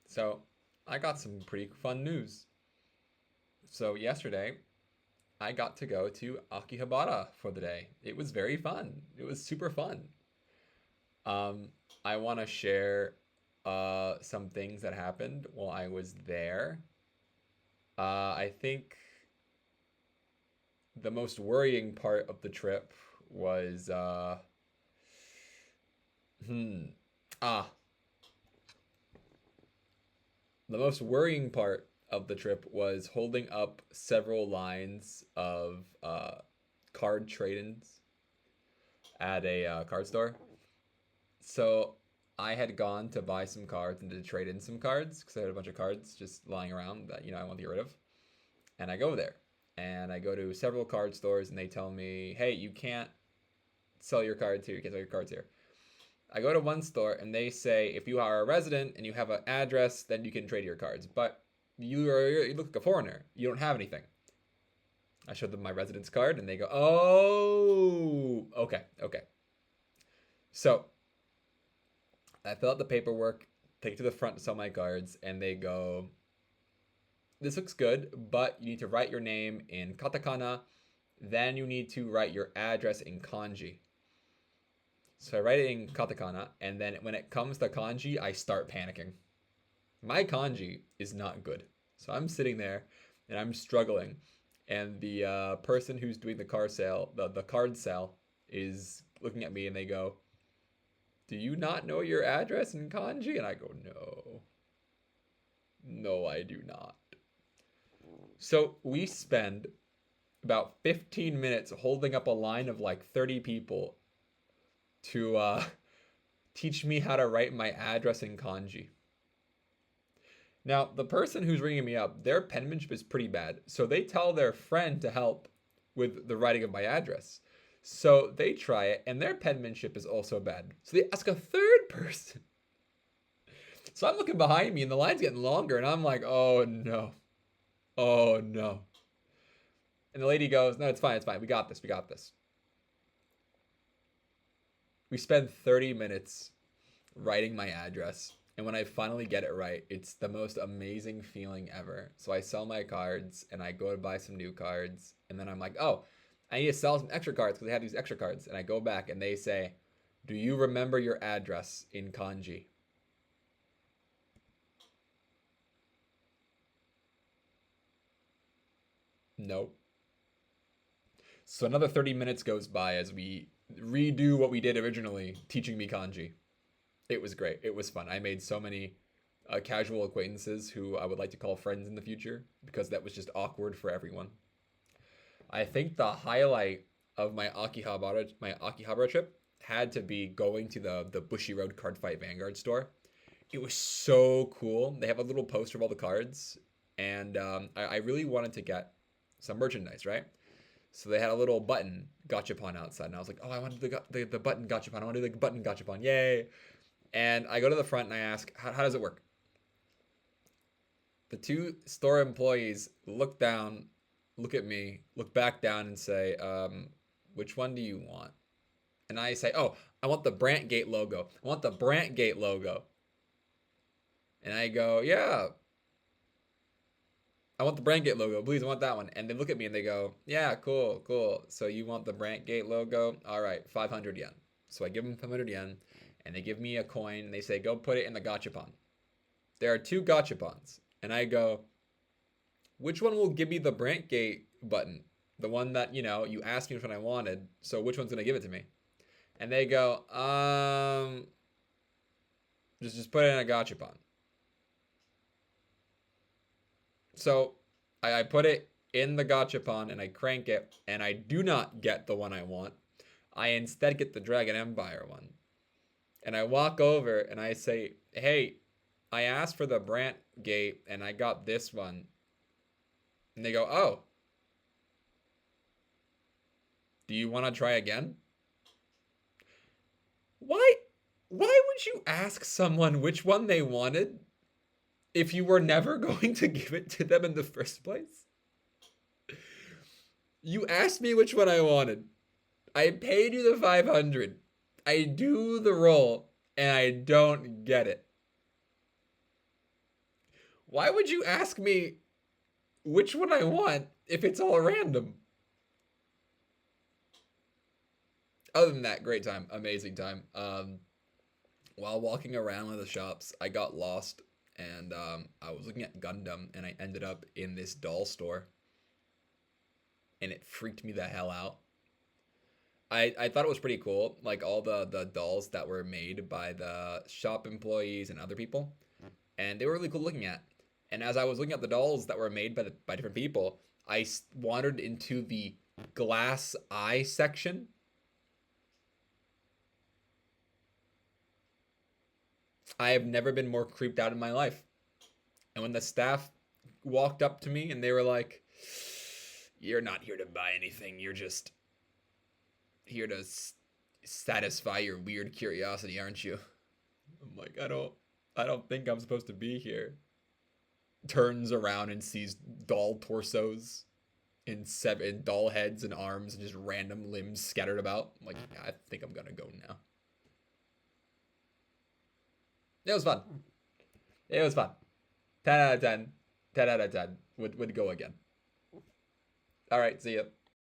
So I got some pretty fun news. So yesterday, I got to go to Akihabara for the day. It was very fun. It was super fun. Um, I want to share some things that happened while I was there. I think the most worrying part of the trip was hmm ah the most worrying part of the trip was holding up several lines of card trade-ins at a card store. So I had gone to buy some cards and to trade in some cards because I had a bunch of cards just lying around that I want to get rid of. And I go there and I go to several card stores and they tell me, "Hey, you can't sell your cards here. You can't sell your cards here." I go to one store and they say, "If you are a resident and you have an address, then you can trade your cards. But you look like a foreigner. You don't have anything." I showed them my residence card and they go, "Oh, okay, okay." So I fill out the paperwork, take it to the front to sell my cards, and they go, "This looks good, but you need to write your name in katakana, then you need to write your address in kanji." So I write it in katakana, and then when it comes to kanji, I start panicking. My kanji is not good. So I'm sitting there and I'm struggling. And the person who's doing the car sale, the card sale, is looking at me and they go, "Do you not know your address in kanji?" And I go, "No. No, I do not." So we spend about 15 minutes holding up a line of like 30 people to teach me how to write my address in kanji. Now, the person who's ringing me up, their penmanship is pretty bad. So they tell their friend to help with the writing of my address. So they try it, and their penmanship is also bad. So they ask a third person. So I'm looking behind me, and the line's getting longer, and I'm like, "Oh no. Oh no." And the lady goes, "No, it's fine, it's fine. We got this, we got this." We spend 30 minutes writing my address. And when I finally get it right, it's the most amazing feeling ever. So I sell my cards and I go to buy some new cards. And then I'm like, "Oh, I need to sell some extra cards because they have these extra cards." And I go back and they say, "Do you remember your address in kanji?" Nope. So another 30 minutes goes by as we redo what we did originally, teaching me kanji. It was great. It was fun. I made so many casual acquaintances who I would like to call friends in the future because that was just awkward for everyone. I think the highlight of my Akihabara trip had to be going to the Bushy Road Card Fight Vanguard store. It was so cool. They have a little poster of all the cards, and I really wanted to get some merchandise, right? So they had a little button gachapon outside, and I was like, "Oh, I wanted the button gachapon. I wanted the button gachapon. Yay!" And I go to the front and I ask, how does it work?" The two store employees look down, look at me, look back down, and say, "Which one do you want?" And I say, "Oh, I want the Brantgate logo. I want the Brantgate logo." And I go, "Yeah, I want the Brantgate logo. Please, I want that one." And they look at me and they go, "Yeah, cool, cool. So you want the Brantgate logo? All right, 500 yen." So I give them 500 yen and they give me a coin and they say, "Go put it in the gachapon." There are two gachapons. And I go, "Which one will give me the Brantgate button? The one that, you asked me which one I wanted. So which one's going to give it to me?" And they go, just put it in a gachapon." So I put it in the gachapon and I crank it and I do not get the one I want. I instead get the Dragon Empire one. And I walk over and I say, "Hey, I asked for the Brant Gate and I got this one." And they go, "Oh, do you want to try again?" Why why would you ask someone which one they wanted if you were never going to give it to them in the first place? You asked me which one I wanted. I paid you the 500. I do the roll and I don't get it. Why would you ask me which one I want if it's all random? Other than that, great time, amazing time. While walking around one of the shops, I got lost and I was looking at Gundam and I ended up in this doll store and it freaked me the hell out. I thought it was pretty cool, like all the dolls that were made by the shop employees and other people, and they were really cool looking at. And as I was looking at the dolls that were made by different people, I wandered into the glass eye section. I have never been more creeped out in my life. And when the staff walked up to me and they were like, "You're not here to buy anything. You're just here to satisfy your weird curiosity, aren't you?" I'm like, I don't think I'm supposed to be here. Turns around and sees doll torsos in doll heads and arms and just random limbs scattered about. I'm like, yeah, I think I'm gonna go now. It was fun. It was fun. 10 out of 10. 10 out of 10. Would go again. All right, see ya.